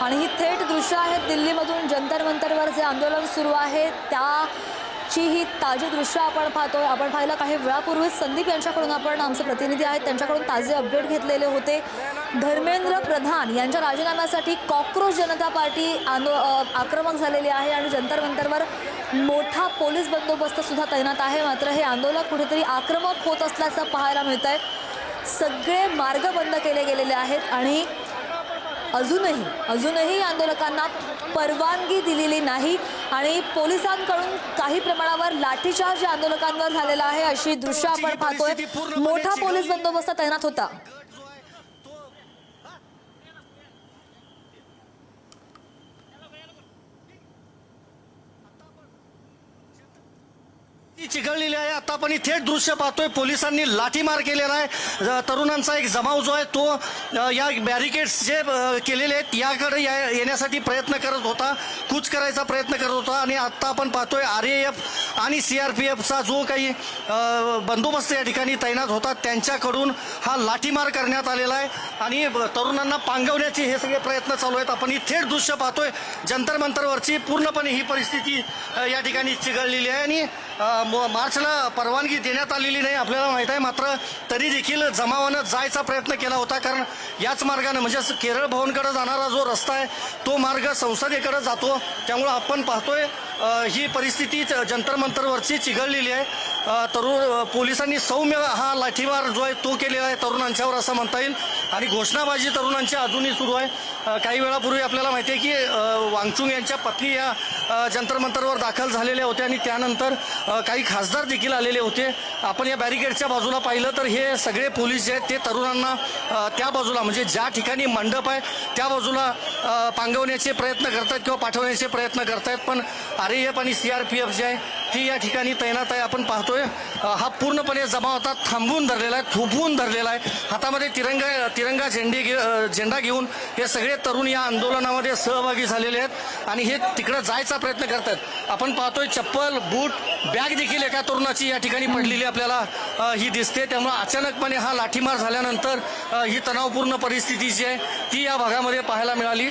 आणि ही थेट दृश्य आहेत दिल्लीमधून जंतर मंतरवर जे आंदोलन सुरू आहे त्याची ही ताजी दृश्य आपण पाहतोय। आपण पाहिलं काही वेळापूर्वीच संदीप यांच्याकडून आपण आमचे प्रतिनिधी आहेत त्यांच्याकडून ताजे अपडेट घेतलेले होते। धर्मेंद्र प्रधान यांच्या राजीनाम्यासाठी कॉकरोच जनता पार्टी आक्रमक झालेली आहे आणि जंतर मंतरवर मोठा पोलीस बंदोबस्त सुद्धा तैनात आहे। मात्र हे आंदोलक कुठेतरी आक्रमक होत असल्याचं पाहायला मिळतंय। सगळे मार्ग बंद केले गेलेले आहेत आणि अजूनही आंदोलकांना परवानगी दिलेली नाही आणि पोलिसांकडून काही प्रमाणावर लाठीचार्ज आंदोलकांवर झालेला आहे अशी दृश्य आपण पाहतोय। मोठा पोलीस बंदोबस्त तैनात होता। चिघळलेली आहे। आता आपण थेट दृश्य पाहतोय, पोलिसांनी लाठीमार केलेला आहे। तरुणांचा एक जमाव जो आहे तो या बॅरिकेड्स जे केलेले आहेत याकडे येण्यासाठी प्रयत्न करत होता, कूच करायचा प्रयत्न करत होता आणि आता आपण पाहतोय RAF आणि CRPFचा जो काही बंदोबस्त या ठिकाणी तैनात होता त्यांच्याकडून हा लाठीमार करण्यात आलेला आहे आणि तरुणांना पांगवण्याचे हे सगळे प्रयत्न चालू आहेत। आपण थेट दृश्य पाहतोय जंतर मंतरवरची पूर्णपणे ही परिस्थिती या ठिकाणी चिघळलेली आहे आणि मार्चला परवानगी देण्यात आलेली नाही आपल्याला माहित आहे। मात्र तरी देखील जमावानं जायचा प्रयत्न केला होता, कारण याच मार्गाने म्हणजे केरळ भवनकडे जाणारा जो रस्ता आहे तो मार्ग संसदेकडे जातो। त्यामुळे आपण पाहतोय ही परिस्थिती जंतर मंतरवरची चिघळलेली आहे। पोलिसांनी सौम्य हा लाठीमार जो आहे तो केलेला आहे तरुणांच्यावर असं म्हणता येईल आणि घोषणाबाजी तरुणांची अजूनही सुरू आहे। काही वेळापूर्वी आपल्याला माहिती आहे की वांगचुक यांच्या पत्नी या जंतर मंतरवर दाखल झालेल्या होत्या आणि त्यानंतर काही खासदार देखील आलेले होते। आपण या बॅरिकेडच्या बाजूला पाहिलं तर हे सगळे पोलीस जे आहेत ते तरुणांना त्या बाजूला म्हणजे ज्या ठिकाणी मंडप आहे त्या बाजूला पांगवण्याचे प्रयत्न करतात किंवा पाठवण्याचे प्रयत्न करतायत, पण RAF आणि CRPF जे आहे ती या ठिकाणी तैनात आहे। आपण पाहतोय हा पूर्णपणे जमाव आता थांबवून धरलेला आहे, थोपवून धरलेला आहे। हातामध्ये तिरंगा झेंडा घेऊन हे सगळे तरुण या आंदोलनामध्ये सहभागी झालेले आहेत आणि हे तिकडे जायचा प्रयत्न करतात। आपण पाहतोय चप्पल बूट बॅग देखील एका तरुणाची या ठिकाणी पडलेली आपल्याला ही दिसते। त्यामुळे अचानकपणे हा लाठीमार झाल्यानंतर ही तणावपूर्ण परिस्थिती जी आहे ती या भागामध्ये पाहायला मिळाली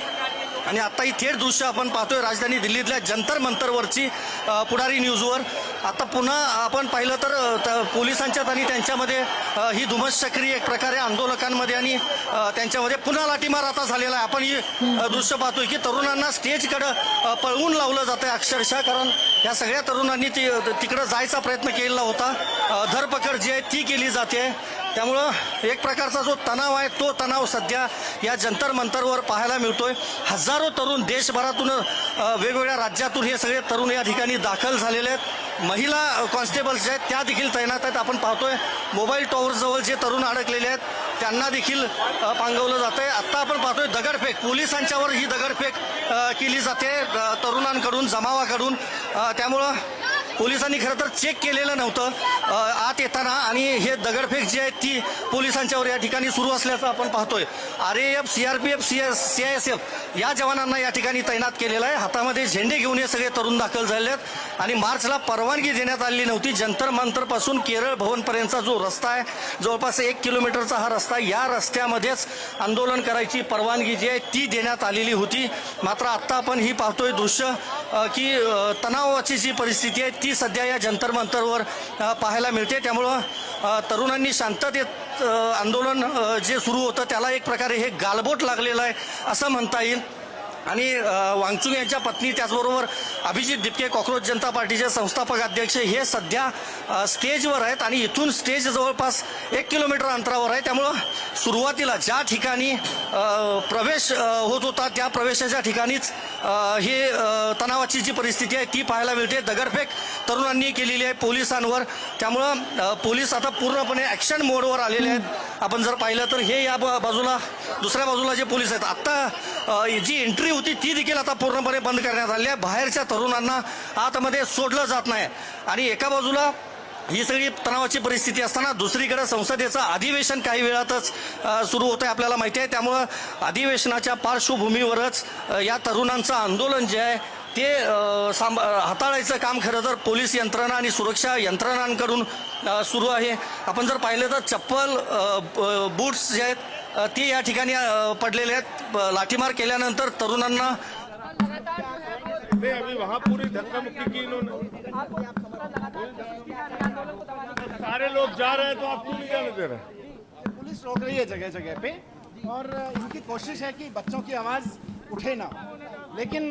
आणि आता ही थेट दृश्य आपण पाहतोय राजधानी दिल्लीतल्या जंतर मंतरवरची पुढारी न्यूजवर। आता पुन्हा आपण पाहिलं तर पोलिसांच्यात आणि त्यांच्यामध्ये ही धुमश्चक्री एक प्रकारे आंदोलकांमध्ये आणि त्यांच्यामध्ये पुन्हा लाठीमार आता झालेला आहे। आपण ही दृश्य पाहतोय की तरुणांना स्टेजकडं पळवून लावलं जातं आहे अक्षरशः, कारण या सगळ्या तरुणांनी तिकडं जायचा प्रयत्न केलेला होता। धरपकड जी आहे ती केली जाते। त्यामुळं एक प्रकारचा जो तणाव आहे तो तणाव सध्या या जंतर मंतरवर पाहायला मिळतोय। हजारो तरुण देशभरातून वेगवेगळ्या राज्यातून हे सगळे तरुण या ठिकाणी दाखल झालेले आहेत। महिला कॉन्स्टेबल्स जे आहेत त्या देखील तैनात आहेत। आपण पाहतोय मोबाईल टॉवरजवळ जे तरुण अडकलेले आहेत त्यांना देखील पांगवलं जात आहे। आत्ता आपण पाहतोय दगडफेक, पोलिसांच्यावर ही दगडफेक केली जाते तरुणांकडून, जमावाकडून। त्यामुळं पोलिसांनी खरं तर चेक केलेलं नव्हतं आत येताना आणि हे दगडफेक जी आहे ती पोलिसांच्यावर या ठिकाणी सुरू असल्याचं आपण पाहतोय। RAF CRPF CISF या जवानांना या ठिकाणी तैनात केलेलं आहे। हातामध्ये झेंडे घेऊन हे सगळे तरुण दाखल झाले आहेत आणि मार्चला परवानगी देण्यात आलेली नव्हती। जंतर मंतरपासून केरळ भवनपर्यंतचा जो रस्ता आहे जवळपास 1 किलोमीटरचा हा रस्ता, या रस्त्यामध्येच आंदोलन करायची परवानगी जी आहे ती देण्यात आलेली होती। मात्र आत्ता आपण ही पाहतोय दृश्य की तणावाची जी परिस्थिती आहे ती सध्या या जंतर मंतरवर पाहायला मिळते। त्यामुळं तरुणांनी शांततेत आंदोलन जे सुरू होतं त्याला एक प्रकारे हे गालबोट लागलेलं आहे असं म्हणता येईल आणि वांगचुक यांच्या पत्नी त्याचबरोबर अभिजित दिपके कॉकरोच जनता पार्टीचे संस्थापक अध्यक्ष हे सध्या स्टेजवर आहेत आणि इथून स्टेज जवळपास 1 किलोमीटर अंतरावर आहे। त्यामुळं सुरुवातीला ज्या ठिकाणी प्रवेश होत होता त्या प्रवेशाच्या ठिकाणीच हे तणावाची जी परिस्थिती आहे ती पाहायला मिळते। दगडफेक तरुणांनी केलेली आहे पोलिसांवर। त्यामुळं पोलीस आता पूर्णपणे ॲक्शन मोडवर आलेले आहेत। आपण जर पाहिलं तर हे या बाजूला दुसऱ्या बाजूला जे पोलीस आहेत आत्ता जी एंट्री होती ती देखील आता पूर्णपणे बंद करण्यात आली आहे। बाहेरच्या तरुणांना आतमध्ये सोडलं जात नाही आणि एका बाजूला ही सगळी तणावाची परिस्थिती असताना दुसरीकडे संसदेचं अधिवेशन काही वेळातच सुरू होतं आहे आपल्याला माहिती आहे। त्यामुळं अधिवेशनाच्या पार्श्वभूमीवरच या तरुणांचं आंदोलन जे आहे ते हाताळायचं काम खरं तर पोलीस यंत्रणा आणि सुरक्षा यंत्रणांकडून सुरू आहे. आपण जर पाहिलं तर चप्पल बूट्स जे आहेत ते या ठिकाणी पडलेले आहेत. लाठीमार केल्यानंतर तरुणांना नहीं, अभी वहाँ पूरी धक्का मुक्की की इन्होंने। सारे लोग जा रहे हैं तो आप क्यों नहीं जाने दे रहे? पुलिस रोक रही है जगह जगह पे और इनकी कोशिश है कि बच्चों की आवाज़ उठे ना, लेकिन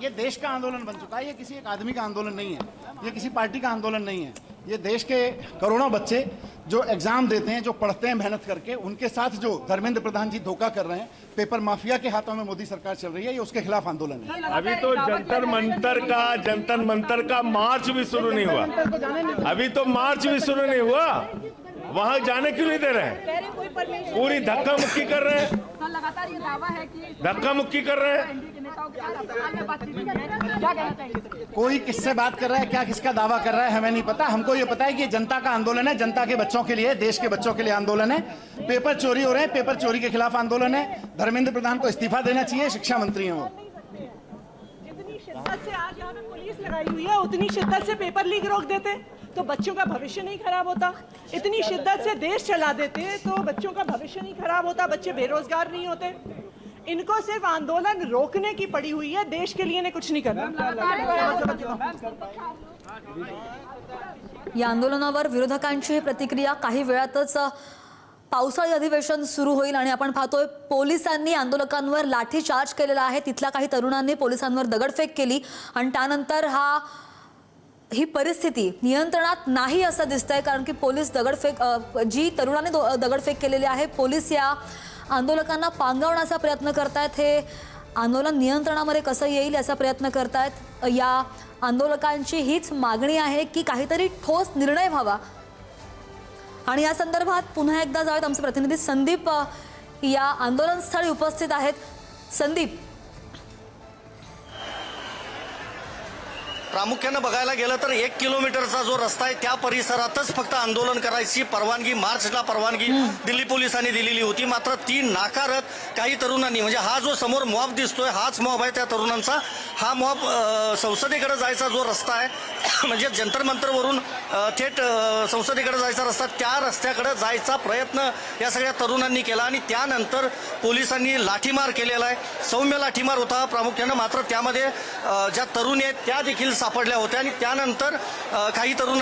ये देश का आंदोलन बन चुका है। ये किसी एक आदमी का आंदोलन नहीं है, ये किसी पार्टी का आंदोलन नहीं है। ये देश के करोड़ों बच्चे जो एग्जाम देते हैं, जो पढ़ते हैं मेहनत करके, उनके साथ जो धर्मेंद्र प्रधान जी धोखा कर रहे हैं, पेपर माफिया के हाथों में मोदी सरकार चल रही है, ये उसके खिलाफ आंदोलन है। अभी तो जंतर मंतर का मार्च भी शुरू नहीं हुआ। अभी तो मार्च भी शुरू नहीं हुआ, वहां जाने क्यों नहीं दे रहे हैं? पूरी धक्का मुक्की कर रहे हैं, लगातार ये दावा है कि धक्का मुक्की कर रहे हैं। एनडीए के नेताओं के साथ अस्पताल में बातचीत हुई है। क्या कहना चाहिए? कोई किससे बात कर रहा है, क्या किसका दावा कर रहा है, हमें नहीं पता। हमको ये पता है कि ये जनता का आंदोलन है, जनता के बच्चों के लिए, देश के बच्चों के लिए आंदोलन है। पेपर चोरी हो रहे हैं, पेपर चोरी के खिलाफ आंदोलन है। धर्मेंद्र प्रधान को इस्तीफा देना चाहिए, शिक्षा मंत्री हैं वो। जितनी शिद्दत से आज यहाँ पे पुलिस लगाई हुई है, उतनी शिद्दत से पेपर लीक रोक देते तो बच्चों का भविष्य नहीं खराब होता। इतनी शिद्दत से देश चला देते तो बच्चों का भविष्य नहीं खराब होता, बच्चे बेरोजगार नहीं होते। इनको सिर्फ आंदोलन रोकने की पड़ी हुई है, देश के लिए इन्हें कुछ नहीं करना। या आंदोलनावर विरोधकांची ही प्रतिक्रिया. काही वेळातच पावसाळी अधिवेशन सुरू होईल आणि आपण पाहतोय पोलिसांनी आंदोलकांवर लाठीचार्ज केलेला आहे. तिथल्या काही तरुणांनी पोलिसांवर दगडफेक केली आणि त्यानंतर ही परिस्थिती नियंत्रणात नाही असं दिसतंय, कारण की पोलीस जी तरुणांनी दगडफेक केलेली आहे, पोलीस या आंदोलकांना पांगवण्याचा प्रयत्न करतायत. हे आंदोलन नियंत्रणामध्ये कसं येईल याचा प्रयत्न करतायत. या आंदोलकांची हीच मागणी आहे की काहीतरी ठोस निर्णय व्हावा. आणि या संदर्भात पुन्हा एकदा जाऊयात, आमचे प्रतिनिधी संदीप या आंदोलनस्थळी उपस्थित आहेत. संदीप, प्रामुख्यानं बघायला गेलं तर 1 किलोमीटरचा जो रस्ता आहे त्या परिसरातच फक्त आंदोलन करायची परवानगी, मार्चला परवानगी दिल्ली पोलिसांनी दिलेली होती. मात्र ती नाकारत काही तरुणांनी, म्हणजे हा जो समोर मॉब दिसतोय हाच मॉब आहे त्या तरुणांचा. हा मॉब संसदेकडे जायचा जो रस्ता आहे, म्हणजे जंतर मंतरवरून थेट संसदेकडे जायचा रस्ता, त्या रस्त्याकडे जायचा प्रयत्न या सगळ्या तरुणांनी केला आणि त्यानंतर पोलिसांनी लाठीमार केलेला आहे. सौम्य लाठीमार होता प्रामुख्यानं, मात्र त्यामध्ये ज्या तरुणी आहेत त्या देखील सापडल्या होत्या आणि त्यानंतर काही तरुण